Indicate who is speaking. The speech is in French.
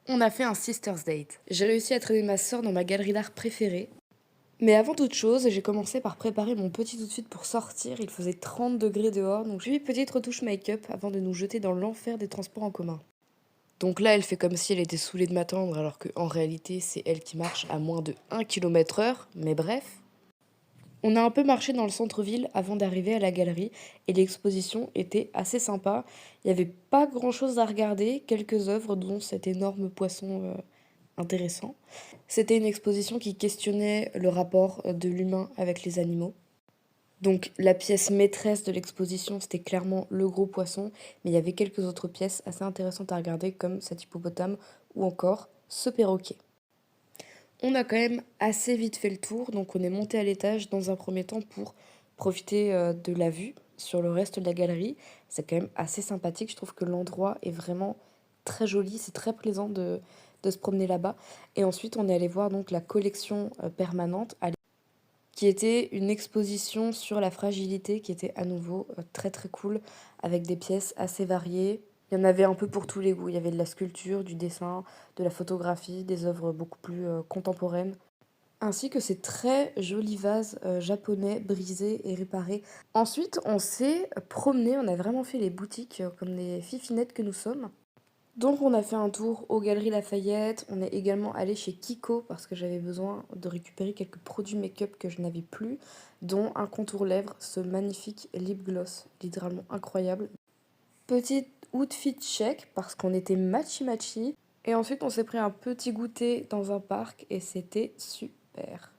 Speaker 1: On a fait un sisters date. J'ai réussi à traîner ma sœur dans ma galerie d'art préférée. Mais avant toute chose, j'ai commencé par préparer mon petit outfit pour sortir. Il faisait 30 degrés dehors, donc j'ai mis une petite retouche make-up avant de nous jeter dans l'enfer des transports en commun. Donc là, elle fait comme si elle était saoulée de m'attendre, alors qu'en réalité, c'est elle qui marche à moins de 1 km/h. Mais bref. On a un peu marché dans le centre-ville avant d'arriver à la galerie et l'exposition était assez sympa. Il n'y avait pas grand-chose à regarder, quelques œuvres dont cet énorme poisson intéressant. C'était une exposition qui questionnait le rapport de l'humain avec les animaux. Donc la pièce maîtresse de l'exposition, c'était clairement le gros poisson, mais il y avait quelques autres pièces assez intéressantes à regarder comme cet hippopotame ou encore ce perroquet. On a quand même assez vite fait le tour, donc on est monté à l'étage dans un premier temps pour profiter de la vue sur le reste de la galerie. C'est quand même assez sympathique, je trouve que l'endroit est vraiment très joli, c'est très plaisant de se promener là-bas. Et ensuite on est allé voir donc la collection permanente, qui était une exposition sur la fragilité, qui était à nouveau très très cool, avec des pièces assez variées. Il y en avait un peu pour tous les goûts. Il y avait de la sculpture, du dessin, de la photographie, des œuvres beaucoup plus contemporaines, ainsi que ces très jolis vases japonais brisés et réparés. Ensuite, on s'est promené, on a vraiment fait les boutiques comme des fifinettes que nous sommes. Donc on a fait un tour aux Galeries Lafayette, on est également allé chez Kiko parce que j'avais besoin de récupérer quelques produits make-up que je n'avais plus, dont un contour lèvres, ce magnifique lip gloss, littéralement incroyable. Petit outfit check parce qu'on était matchy matchy. Et ensuite on s'est pris un petit goûter dans un parc et c'était super.